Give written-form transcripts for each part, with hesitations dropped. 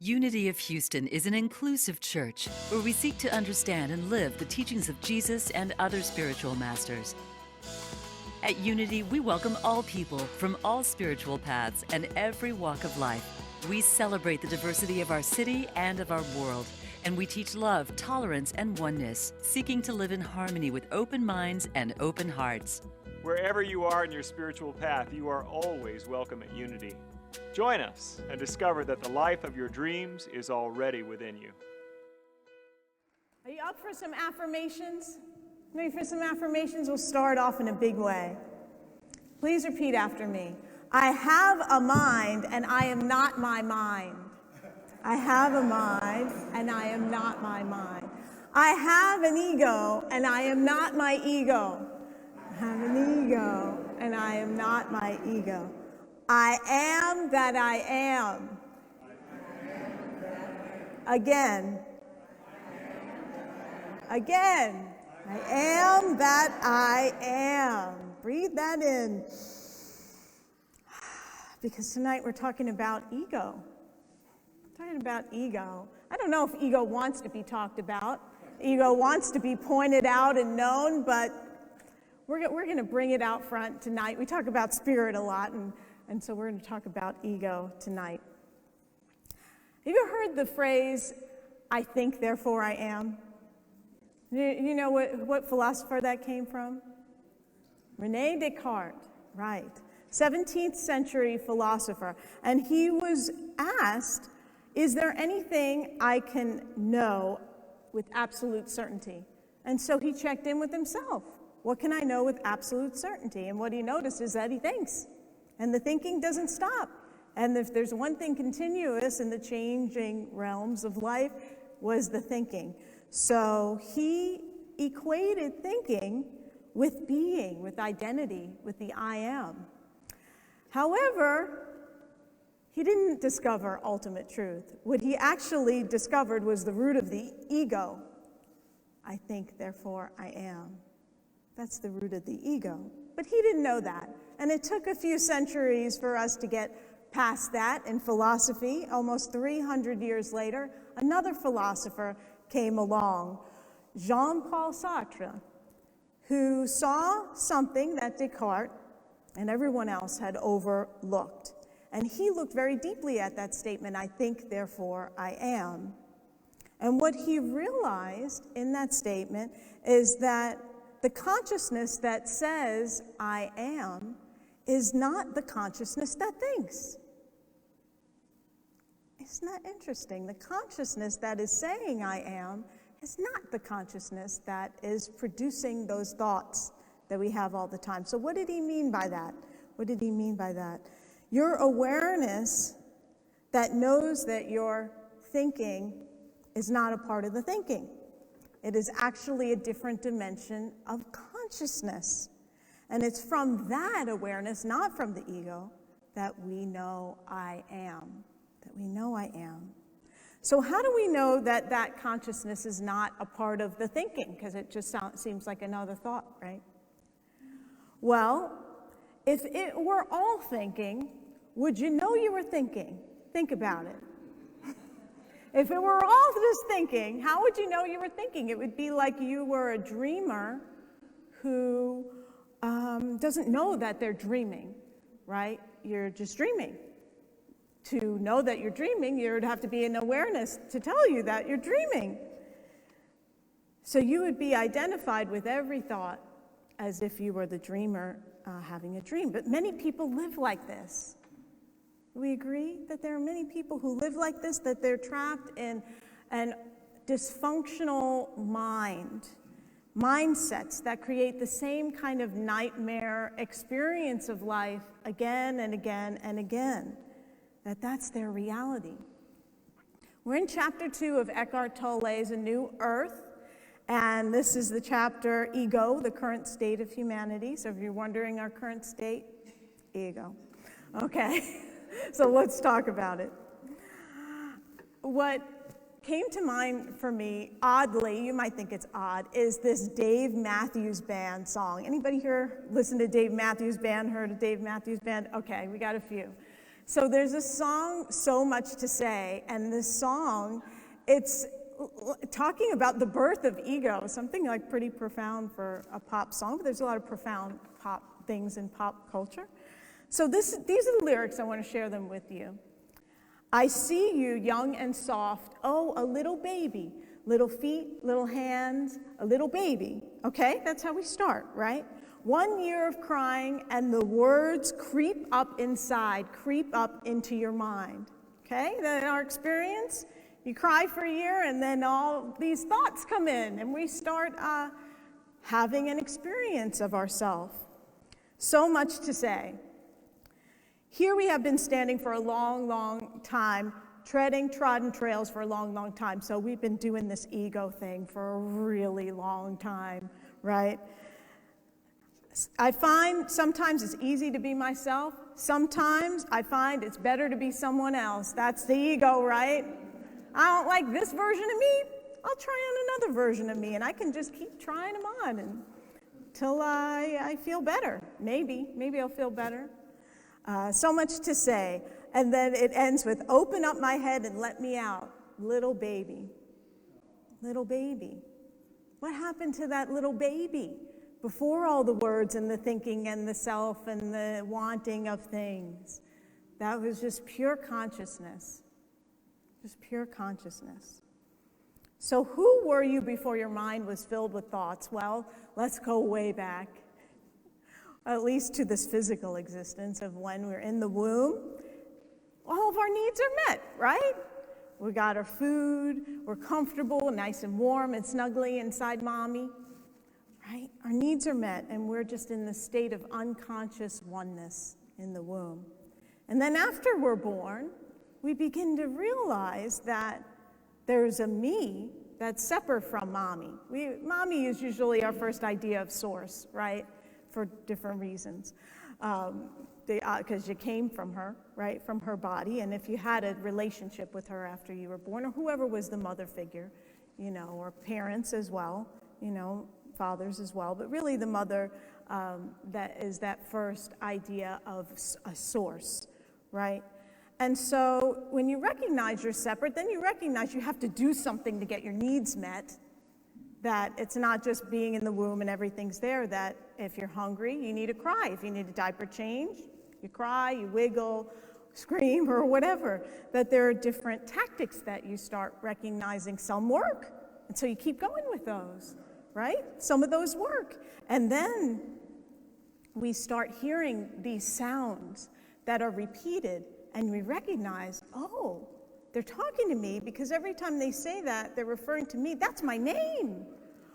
Unity of Houston is an inclusive church where we seek to understand and live the teachings of Jesus and other spiritual masters. At Unity, we welcome all people from all spiritual paths and every walk of life. We celebrate the diversity of our city and of our world, and we teach love, tolerance, and oneness, seeking to live in harmony with open minds and open hearts. Wherever you are in your spiritual path, you are always welcome at Unity. Join us and discover that the life of your dreams is already within you. Are you up for some affirmations? Ready for some affirmations? We'll start off in a big way. Please repeat after me. I have a mind and I am not my mind. I have a mind and I am not my mind. I have an ego and I am not my ego. I have an ego and I am not my ego. I am that I am. Again. Again. I am that I am. Breathe that in. Because tonight we're talking about ego. We're talking about ego. I don't know if ego wants to be talked about. Ego wants to be pointed out and known, but we're going to bring it out front tonight. We talk about spirit a lot, and so we're going to talk about ego tonight. Have you ever heard the phrase, I think, therefore I am? You know what philosopher that came from? René Descartes, right. 17th century philosopher. And he was asked, is there anything I can know with absolute certainty? And so he checked in with himself. What can I know with absolute certainty? And what he noticed is that he thinks. And the thinking doesn't stop. And if there's one thing continuous in the changing realms of life, was the thinking. So he equated thinking with being, with identity, with the I am. However, he didn't discover ultimate truth. What he actually discovered was the root of the ego. I think, therefore I am. That's the root of the ego. But he didn't know that. And it took a few centuries for us to get past that in philosophy. Almost 300 years later, another philosopher came along, Jean-Paul Sartre, who saw something that Descartes and everyone else had overlooked. And he looked very deeply at that statement, I think, therefore I am. And what he realized in that statement is that the consciousness that says I am is not the consciousness that thinks. Isn't that interesting? The consciousness that is saying I am is not the consciousness that is producing those thoughts that we have all the time. So what did he mean by that? What did he mean by that? Your awareness that knows that your thinking is not a part of the thinking. It is actually a different dimension of consciousness. And it's from that awareness, not from the ego, that we know I am. That we know I am. So how do we know that that consciousness is not a part of the thinking? Because it just seems like another thought, right? Well, if it were all thinking, would you know you were thinking? Think about it. If it were all just thinking, how would you know you were thinking? It would be like you were a dreamer who doesn't know that they're dreaming, right? You're just dreaming. To know that you're dreaming, you'd have to be in awareness to tell you that you're dreaming. So you would be identified with every thought as if you were the dreamer having a dream. But many people live like this. We agree that there are many people who live like this, that they're trapped in an dysfunctional mindsets that create the same kind of nightmare experience of life again and again and again. That's their reality. We're in chapter 2 of Eckhart Tolle's A New Earth, and this is the chapter Ego, the current state of humanity. So if you're wondering our current state, ego. Okay, so let's talk about it. What came to mind for me, oddly, you might think it's odd, is this Dave Matthews Band song. Anybody here listen to Dave Matthews Band, heard of Dave Matthews Band? Okay, we got a few. So there's a song, So Much to Say, and this song, it's talking about the birth of ego, something like pretty profound for a pop song, but there's a lot of profound pop things in pop culture. So these are the lyrics. I want to share them with you. I see you young and soft, oh, a little baby, little feet, little hands, a little baby. Okay, that's how we start, right? 1 year of crying, and the words creep up inside, creep up into your mind. Okay, then in our experience, you cry for a year, and then all these thoughts come in, and we start having an experience of ourselves. So much to say. Here we have been standing for a long, long time, treading trodden trails for a long, long time. So we've been doing this ego thing for a really long time, right? I find sometimes it's easy to be myself. Sometimes I find it's better to be someone else. That's the ego, right? I don't like this version of me. I'll try on another version of me, and I can just keep trying them on until I feel better. Maybe I'll feel better. So much to say. And then it ends with, open up my head and let me out. Little baby. Little baby. What happened to that little baby before all the words and the thinking and the self and the wanting of things? That was just pure consciousness. Just pure consciousness. So who were you before your mind was filled with thoughts? Well, let's go way back. At least to this physical existence of when we're in the womb. All of our needs are met, right? We got our food, we're comfortable, nice and warm and snuggly inside mommy, right? Our needs are met, and we're just in the state of unconscious oneness in the womb. And then after we're born, we begin to realize that there's a me that's separate from mommy. Mommy is usually our first idea of source, right? For different reasons. Because you came from her, right? From her body. And if you had a relationship with her after you were born, or whoever was the mother figure, or parents as well, fathers as well. But really the mother, that is that first idea of a source, right? And so when you recognize you're separate, then you recognize you have to do something to get your needs met. That it's not just being in the womb and everything's there, that if you're hungry, you need to cry. If you need a diaper change, you cry, you wiggle, scream, or whatever. That there are different tactics that you start recognizing. Some work, and so you keep going with those, right? Some of those work. And then we start hearing these sounds that are repeated, and we recognize, oh, they're talking to me, because every time they say that, they're referring to me. That's my name.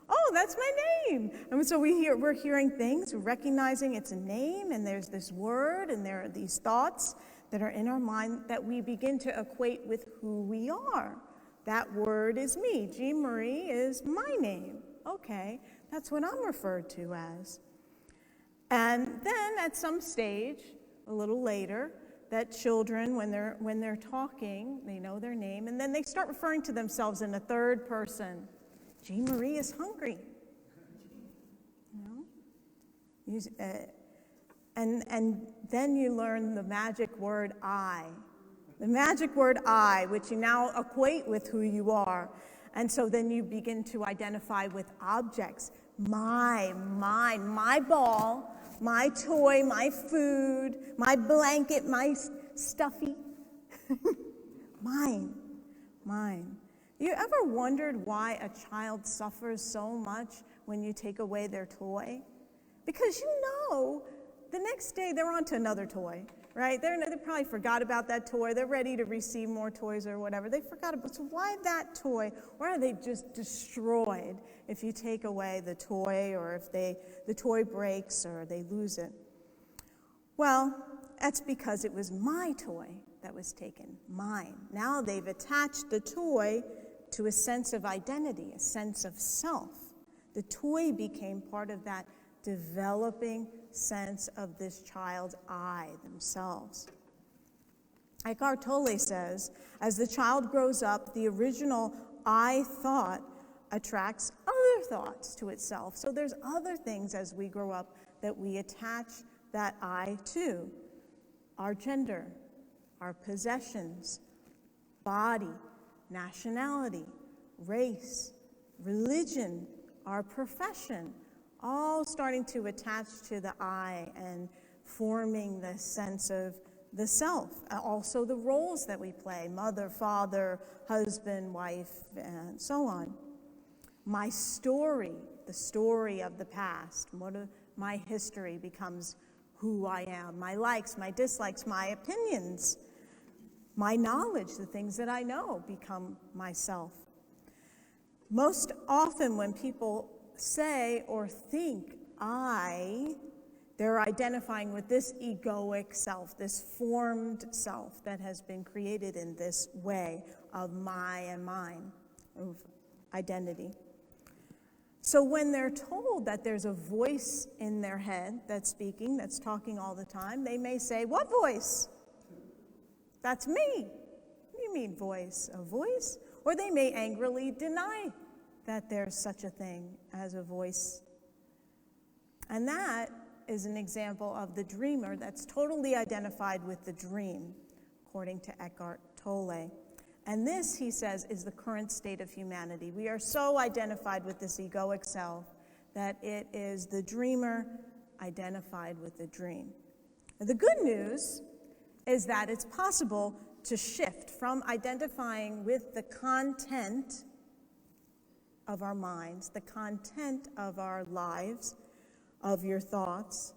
Oh, that's my name. And so we're hearing things, recognizing it's a name, and there's this word, and there are these thoughts that are in our mind that we begin to equate with who we are. That word is me. Jeanmarie is my name. Okay, that's what I'm referred to as. And then at some stage, a little later, that children, when they're talking, they know their name, and then they start referring to themselves in the third person. Jeanmarie is hungry. And then you learn the magic word I. The magic word I, which you now equate with who you are. And so then you begin to identify with objects. Mine, my ball, my toy, my food, my blanket, my stuffy. Mine. You ever wondered why a child suffers so much when you take away their toy? Because the next day they're on to another toy, right? They probably forgot about that toy. They're ready to receive more toys or whatever. They forgot about, so why that toy? Why are they just destroyed if you take away the toy, or if the toy breaks or they lose it? Well, that's because it was my toy that was taken, mine. Now they've attached the toy to a sense of identity, a sense of self. The toy became part of that developing sense of this child's I, themselves. Eckhart Tolle says, as the child grows up, the original I thought attracts other thoughts to itself. So there's other things as we grow up that we attach that I to. Our gender, our possessions, body, nationality, race, religion, our profession, all starting to attach to the I and forming the sense of the self. Also the roles that we play, mother, father, husband, wife, and so on. My story, the story of the past, my history becomes who I am. My likes, my dislikes, my opinions, my knowledge, the things that I know become myself. Most often when people say or think they're identifying with this egoic self, this formed self that has been created in this way of my and mine, of identity. So when they're told that there's a voice in their head that's speaking, that's talking all the time, they may say, "What voice?" "That's me." "What do you mean voice? A voice?" Or they may angrily deny that there's such a thing as a voice. And that is an example of the dreamer that's totally identified with the dream, according to Eckhart Tolle. And this, he says, is the current state of humanity. We are so identified with this egoic self that it is the dreamer identified with the dream. The good news is that it's possible to shift from identifying with the content of our minds, the content of our lives, of your thoughts,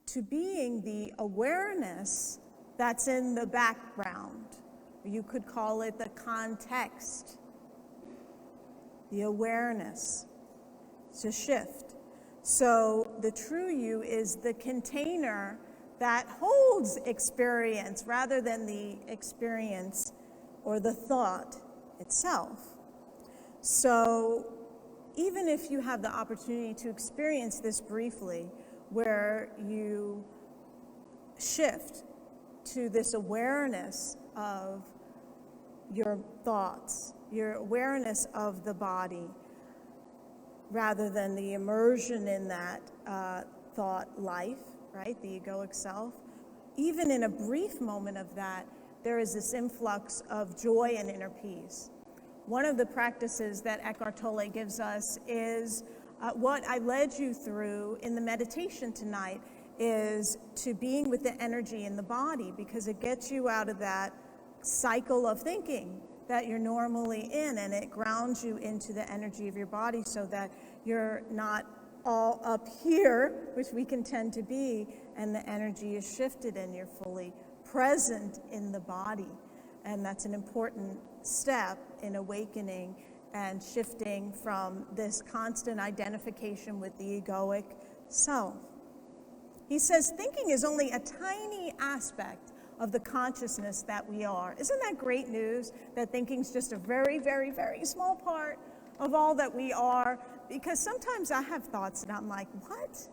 to being the awareness that's in the background. You could call it the context, the awareness, to shift. So the true you is the container that holds experience rather than the experience or the thought itself. So even if you have the opportunity to experience this briefly, where you shift to this awareness of your thoughts, your awareness of the body, rather than the immersion in that thought life, right, the egoic self, even in a brief moment of that, there is this influx of joy and inner peace. One of the practices that Eckhart Tolle gives us is what I led you through in the meditation tonight, is to being with the energy in the body, because it gets you out of that cycle of thinking that you're normally in, and it grounds you into the energy of your body so that you're not all up here, which we can tend to be, and the energy is shifted and you're fully present in the body. And that's an important step in awakening and shifting from this constant identification with the egoic self. He says thinking is only a tiny aspect of the consciousness that we are. Isn't that great news, that thinking's just a very, very, very small part of all that we are? Because sometimes I have thoughts and I'm like, what?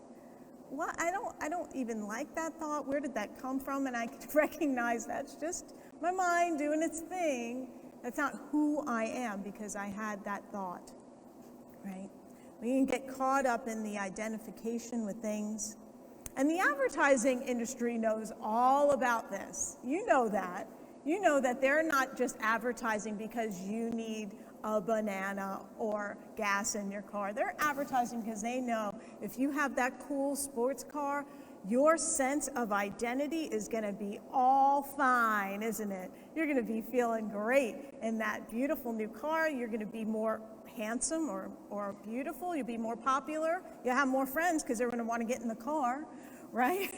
I don't even like that thought. Where did that come from? And I can recognize that's just my mind doing its thing. That's not who I am because I had that thought, right? We can get caught up in the identification with things. And the advertising industry knows all about this. You know that. You know that they're not just advertising because you need a banana or gas in your car. They're advertising because they know if you have that cool sports car, your sense of identity is going to be all fine, isn't it? You're going to be feeling great in that beautiful new car. You're going to be more handsome or beautiful. You'll be more popular. You'll have more friends because they're going to want to get in the car, right?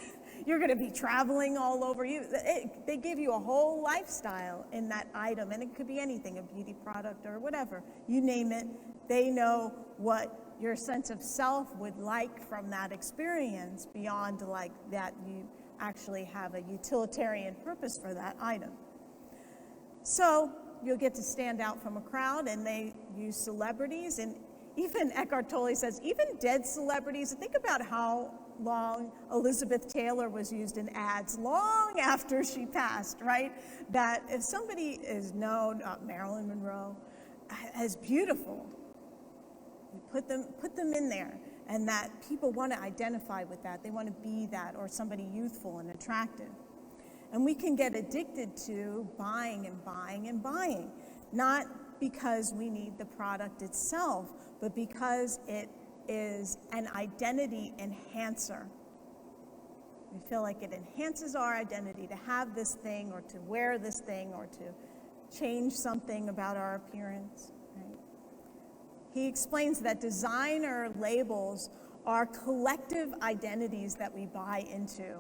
You're going to be traveling all over. They give you a whole lifestyle in that item, and it could be anything, a beauty product or whatever. You name it, they know what your sense of self would like from that experience, beyond like that you actually have a utilitarian purpose for that item. So you'll get to stand out from a crowd, and they use celebrities, and even Eckhart Tolle says, even dead celebrities. Think about how long Elizabeth Taylor was used in ads long after she passed, right? That if somebody is known, Marilyn Monroe, as beautiful, you put them in there, and that people want to identify with that. They want to be that, or somebody youthful and attractive. And we can get addicted to buying and buying and buying, not because we need the product itself, but because it is an identity enhancer. We feel like it enhances our identity to have this thing or to wear this thing or to change something about our appearance. Right? He explains that designer labels are collective identities that we buy into,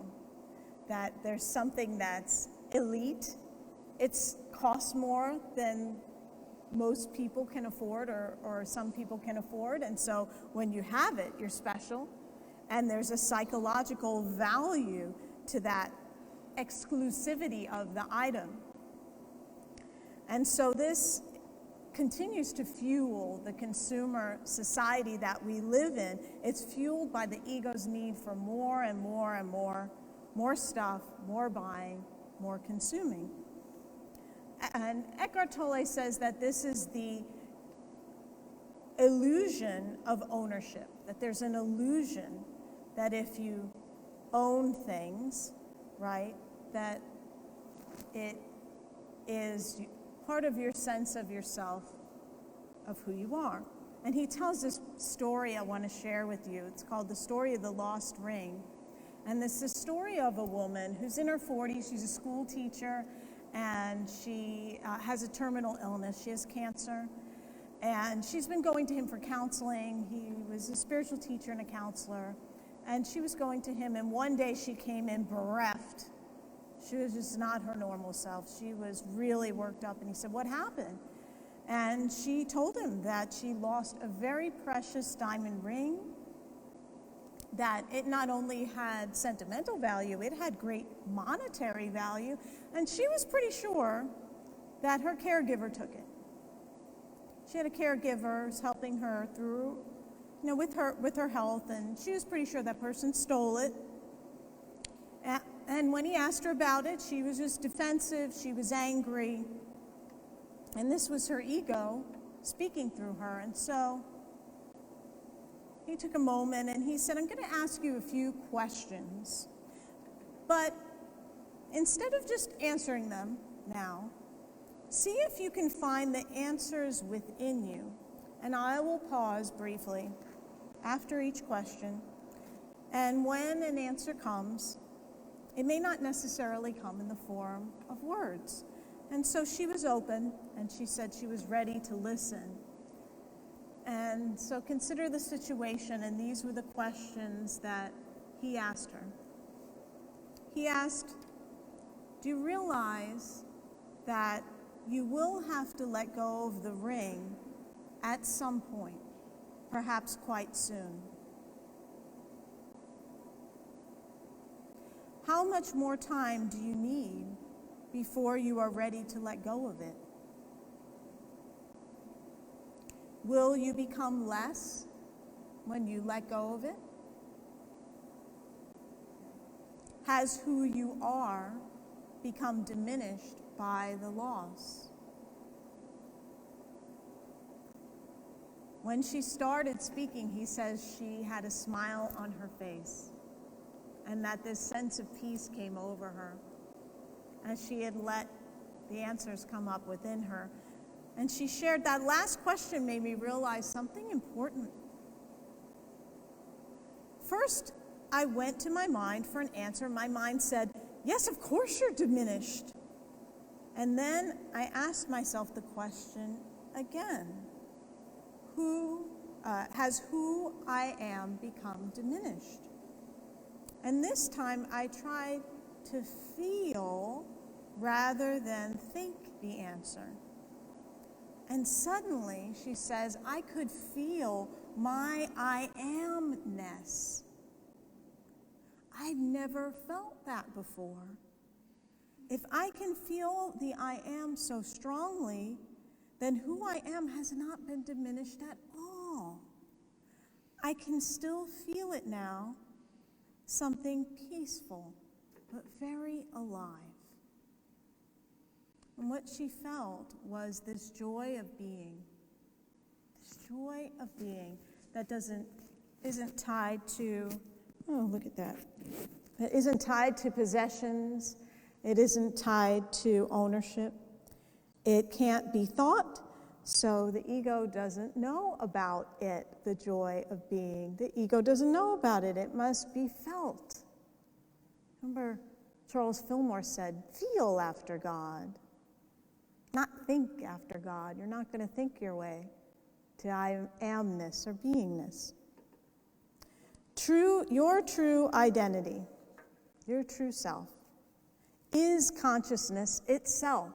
that there's something that's elite, it costs more than most people can afford or some people can afford, and so when you have it, you're special, and there's a psychological value to that exclusivity of the item. And so this continues to fuel the consumer society that we live in. It's fueled by the ego's need for more and more and more stuff, more buying, more consuming. And Eckhart Tolle says that this is the illusion of ownership, that there's an illusion that if you own things, right, that it is part of your sense of yourself, of who you are. And he tells this story I want to share with you. It's called The Story of the Lost Ring. And this is the story of a woman who's in her 40s. She's a school teacher, and she has a terminal illness. She has cancer. And she's been going to him for counseling. He was a spiritual teacher and a counselor. And she was going to him, and one day she came in bereft. She was just not her normal self. She was really worked up, and he said, "What happened?" And she told him that she lost a very precious diamond ring, that it not only had sentimental value, it had great monetary value, and she was pretty sure that her caregiver took it. She had a caregiver who's helping her through, with her health, and she was pretty sure that person stole it. And when he asked her about it, she was just defensive, she was angry, and this was her ego speaking through her. And so he took a moment and he said, "I'm going to ask you a few questions, but instead of just answering them now, see if you can find the answers within you." And I will pause briefly after each question, and when an answer comes, it may not necessarily come in the form of words. And so she was open, and she said she was ready to listen. And so consider the situation, and these were the questions that he asked her. He asked, "Do you realize that you will have to let go of the ring at some point, perhaps quite soon? How much more time do you need before you are ready to let go of it? Will you become less when you let go of it? Has who you are become diminished by the loss?" When she started speaking, he says she had a smile on her face, and that this sense of peace came over her as she had let the answers come up within her. And she shared that last question made me realize something important. First, I went to my mind for an answer. My mind said, "Yes, of course you're diminished." And then I asked myself the question again. Has who I am become diminished? And this time I tried to feel rather than think the answer. And suddenly, she says, I could feel my I amness. I'd never felt that before. If I can feel the I am so strongly, then who I am has not been diminished at all. I can still feel it now, something peaceful, but very alive. And what she felt was this joy of being that isn't tied to, oh, look at that. That isn't tied to possessions It isn't tied to ownership. It can't be thought, so the ego doesn't know about it, the joy of being. The ego doesn't know about it. It must be felt. Remember, Charles Fillmore said, feel after God, not think after God. You're not going to think your way to I amness or beingness. Your true identity, your true self, is consciousness itself,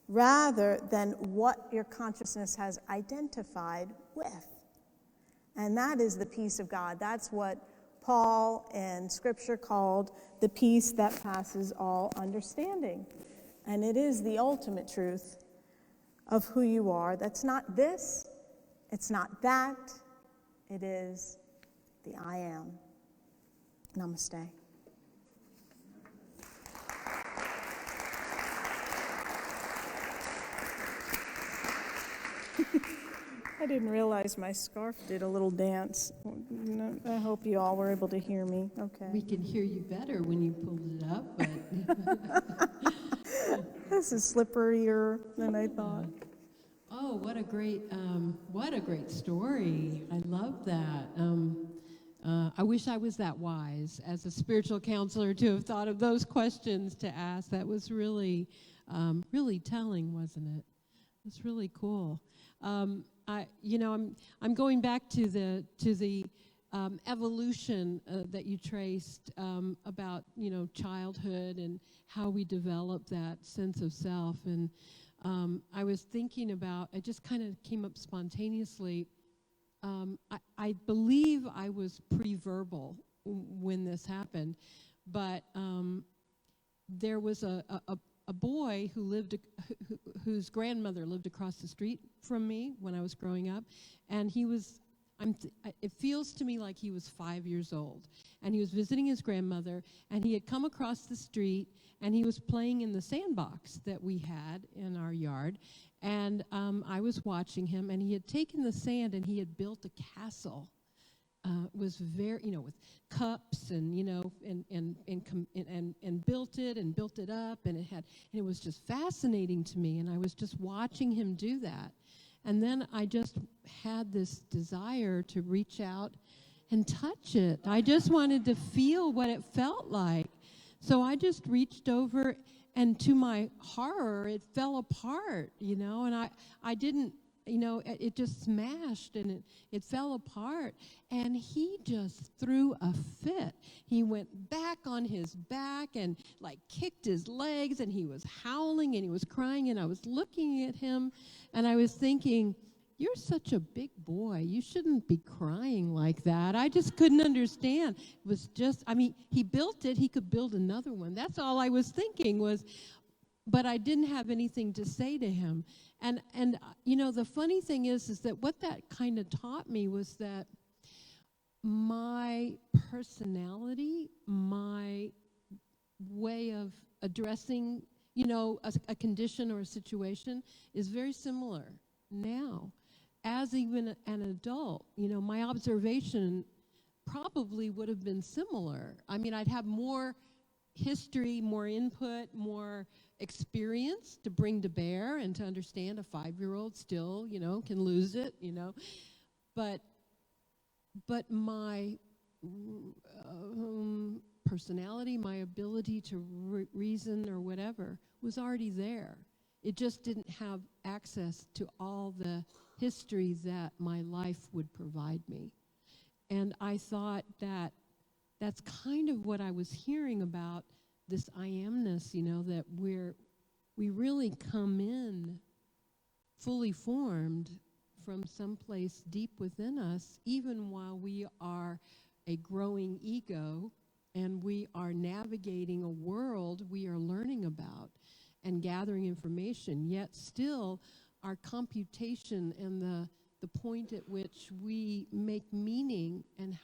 rather than what your consciousness has identified with. And that is the peace of God. That's what Paul in Scripture called the peace that passes all understanding. And it is the ultimate truth of who you are. That's not this, it's not that, it is the I am. Namaste. I didn't realize my scarf did a little dance. I hope you all were able to hear me. Okay. We can hear you better when you pulled it up, but This is slipperier than I thought. oh, what a great story! I love that. I wish I was that wise as a spiritual counselor to have thought of those questions to ask. That was really, really telling, wasn't it? It's really cool. I'm going back to the evolution that you traced about childhood and how we develop that sense of self. And I was thinking about, it just kind of came up spontaneously. I believe I was pre-verbal when this happened, but there was a boy whose grandmother lived across the street from me when I was growing up, and it feels to me like he was 5 years old, and he was visiting his grandmother, and he had come across the street, and he was playing in the sandbox that we had in our yard, and I was watching him, and he had taken the sand and he had built a castle. Was very, with cups and and built it up, and it was just fascinating to me, and I was just watching him do that, and then I just had this desire to reach out and touch it. I just wanted to feel what it felt like, so I just reached over, and to my horror, it fell apart, and I didn't. It just smashed and it fell apart. And he just threw a fit. He went back on his back and kicked his legs, and he was howling and he was crying. And I was looking at him and I was thinking, you're such a big boy. You shouldn't be crying like that. I just couldn't understand. It was just, he built it. He could build another one. That's all I was thinking was, but I didn't have anything to say to him. And the funny thing is that what that kind of taught me was that my personality, my way of addressing, a condition or a situation is very similar now. As even an adult, my observation probably would have been similar. I'd have more history, more input, more experience to bring to bear and to understand. A 5-year-old still, can lose it, But my personality, my ability to reason or whatever was already there. It just didn't have access to all the history that my life would provide me. And I thought that that's kind of what I was hearing about this I amness, that we really come in fully formed from someplace deep within us, even while we are a growing ego and we are navigating a world we are learning about and gathering information, yet still our computation and the point at which we make meaning and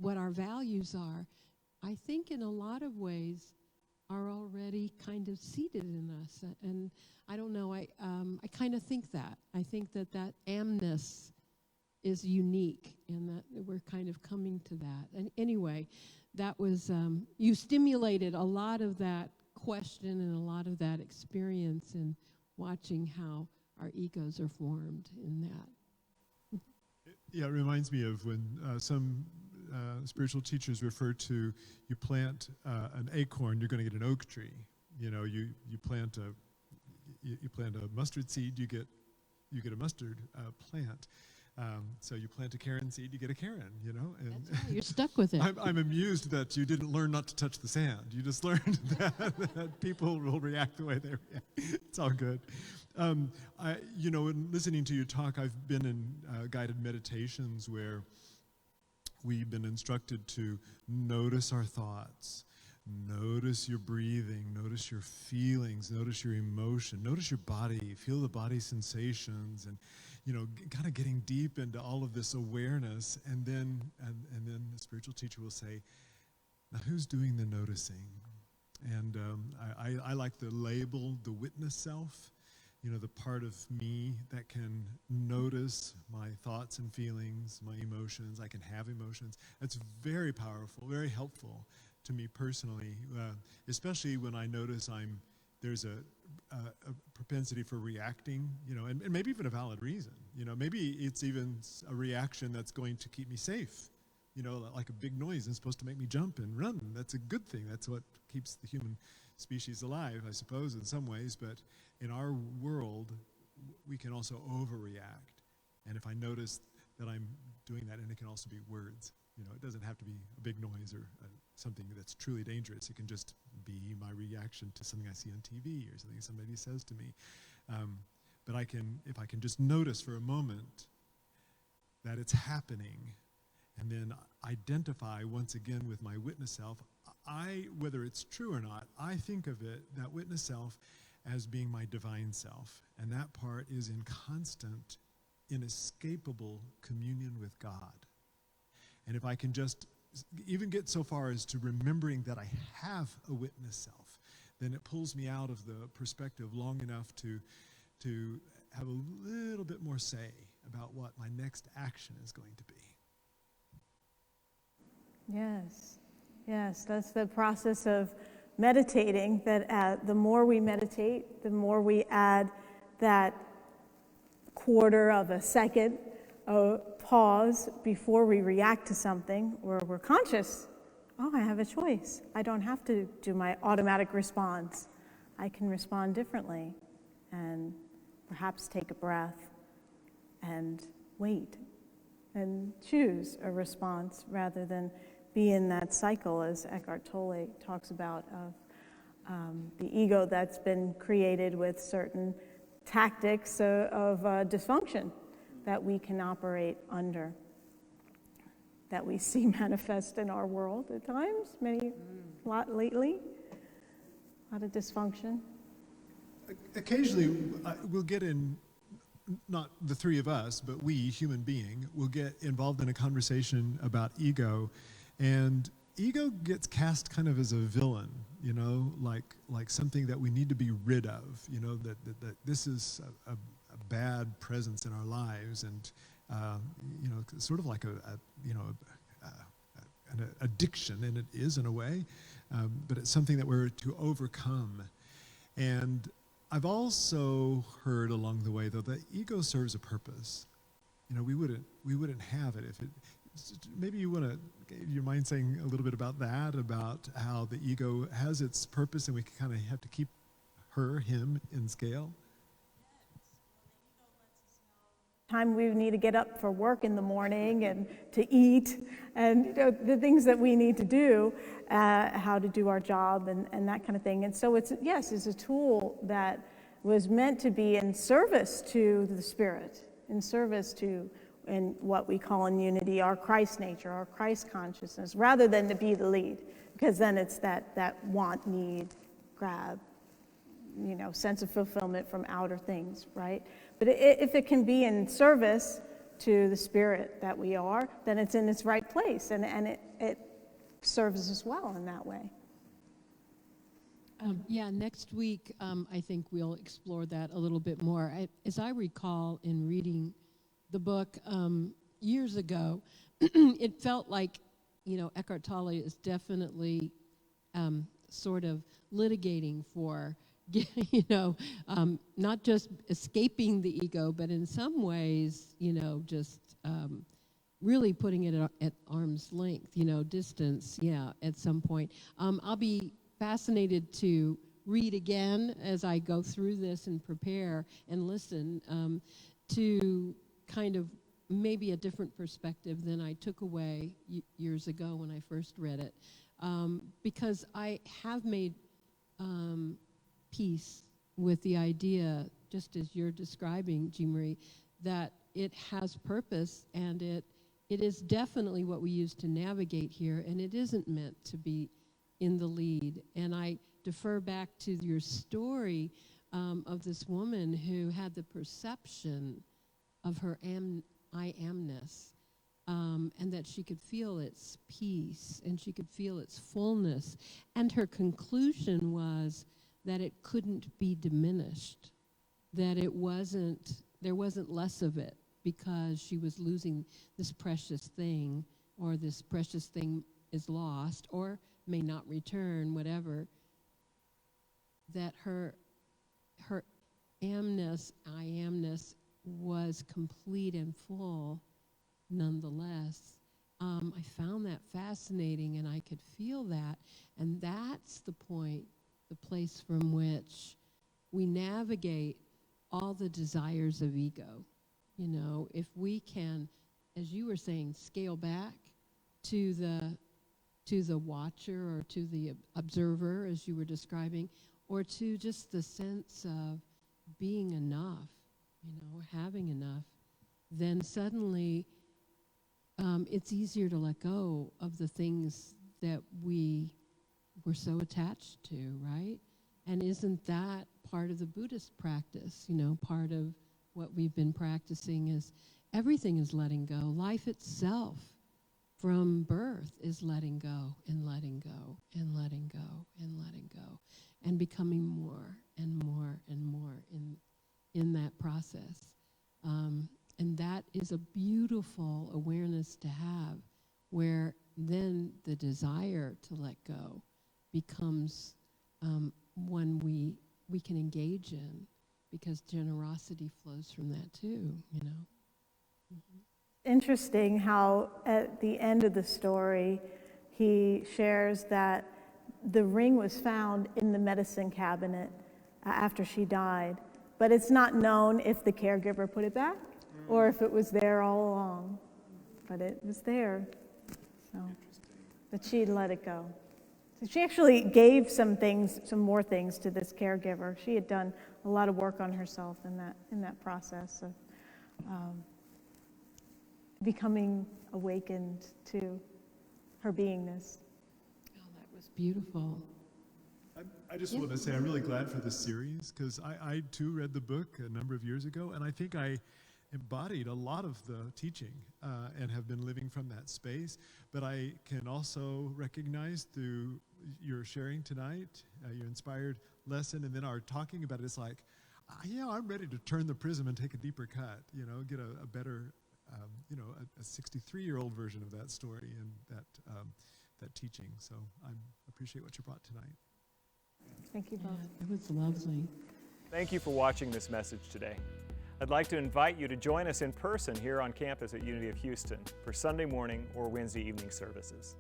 what our values are, I think in a lot of ways are already kind of seated in us. And I don't know, I kind of think that. I think that amness is unique and that we're kind of coming to that. And anyway, that was, you stimulated a lot of that question and a lot of that experience in watching how our egos are formed in that. Yeah, it reminds me of when some spiritual teachers refer to, you plant an acorn, you're going to get an oak tree. You know, you plant a mustard seed, you get a mustard plant. So you plant a Karen seed, you get a Karen, you know. And that's right, you're stuck with it. I'm amused that you didn't learn not to touch the sand. You just learned that people will react the way they react. It's all good. In listening to you talk, I've been in guided meditations where we've been instructed to notice our thoughts, notice your breathing, notice your feelings, notice your emotion, notice your body, feel the body sensations, and kind of getting deep into all of this awareness. And then the spiritual teacher will say, now who's doing the noticing? And I like the label, the witness self, the part of me that can notice my thoughts and feelings, my emotions. I can have emotions. That's very powerful, very helpful to me personally, especially when I notice there's a propensity for reacting, and maybe even a valid reason. Maybe it's even a reaction that's going to keep me safe, like a big noise is supposed to make me jump and run. That's a good thing. That's what keeps the human species alive, I suppose, in some ways. But in our world, we can also overreact. And if I notice that I'm doing that, and it can also be words, it doesn't have to be a big noise or something that's truly dangerous. It can just be my reaction to something I see on TV or something somebody says to me. But if I can just notice for a moment that it's happening, and then identify once again with my witness self, whether it's true or not, I think of that witness self, as being my divine self. And that part is in constant, inescapable communion with God. And if I can just even get so far as to remembering that I have a witness self, then it pulls me out of the perspective long enough to have a little bit more say about what my next action is going to be. Yes, that's the process of meditating, that the more we meditate, the more we add that quarter of a second pause before we react to something, where we're conscious. Oh, I have a choice. I don't have to do my automatic response. I can respond differently and perhaps take a breath and wait and choose a response rather than be in that cycle, as Eckhart Tolle talks about, of the ego that's been created with certain tactics of dysfunction that we can operate under, that we see manifest in our world at times, a lot lately, a lot of dysfunction. Occasionally, we'll get in, not the three of us, but we, human being, will get involved in a conversation about ego, and ego gets cast kind of as a villain, like something that we need to be rid of, that this is a bad presence in our lives, and sort of like an addiction, and it is in a way, but it's something that we're to overcome. And I've also heard along the way, though, that ego serves a purpose. We wouldn't have it if it. Maybe you want to, your mind saying a little bit about that, about how the ego has its purpose, and we kind of have to keep him in scale. Time we need to get up for work in the morning and to eat, and the things that we need to do, how to do our job and that kind of thing. And so it's a tool that was meant to be in service to the Spirit, in service to, in what we call in unity, our Christ nature, our Christ consciousness, rather than to be the lead, because then it's that want, need, grab, sense of fulfillment from outer things, right? But if it can be in service to the Spirit that we are, then it's in its right place, and it serves us well in that way. Next week, I think we'll explore that a little bit more. As I recall in reading the book years ago, it felt like, Eckhart Tolle is definitely sort of litigating for, not just escaping the ego, but in some ways, just really putting it at arm's length, distance, at some point. I'll be fascinated to read again as I go through this and prepare and listen to kind of maybe a different perspective than I took away years ago when I first read it. Because I have made peace with the idea, just as you're describing, Jeanmarie, that it has purpose, and it is definitely what we use to navigate here, and it isn't meant to be in the lead. And I defer back to your story of this woman who had the perception of her I amness, and that she could feel its peace, and she could feel its fullness. And her conclusion was that it couldn't be diminished, that there wasn't less of it because she was losing this precious thing, or this precious thing is lost or may not return, whatever, that her amness, I amness, was complete and full nonetheless. I found that fascinating, and I could feel that. And that's the point, the place from which we navigate all the desires of ego. If we can, as you were saying, scale back to the watcher or to the observer, as you were describing, or to just the sense of being enough, having enough, then suddenly it's easier to let go of the things that we were so attached to, right? And isn't that part of the Buddhist practice? Part of what we've been practicing is everything is letting go. Life itself from birth is letting go and letting go and letting go and letting go, and becoming more and more and more in that process. And that is a beautiful awareness to have, where then the desire to let go becomes one we can engage in, because generosity flows from that too, Mm-hmm. Interesting how at the end of the story, he shares that the ring was found in the medicine cabinet after she died, but it's not known if the caregiver put it back or if it was there all along, but it was there. So, but she let it go. So she actually gave some more things to this caregiver. She had done a lot of work on herself in that process of becoming awakened to her beingness. Oh, that was beautiful. I just want to say I'm really glad for this series, because I too read the book a number of years ago, and I think I embodied a lot of the teaching and have been living from that space. But I can also recognize through your sharing tonight, your inspired lesson, and then our talking about it, it's like, I'm ready to turn the prism and take a deeper cut, get a better, a 63-year-old version of that story and that teaching. So I appreciate what you brought tonight. Thank you both. It was lovely. Thank you for watching this message today. I'd like to invite you to join us in person here on campus at Unity of Houston for Sunday morning or Wednesday evening services.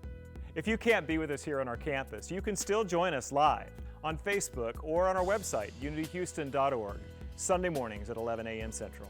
If you can't be with us here on our campus, you can still join us live on Facebook or on our website, unityhouston.org, Sunday mornings at 11 a.m. Central.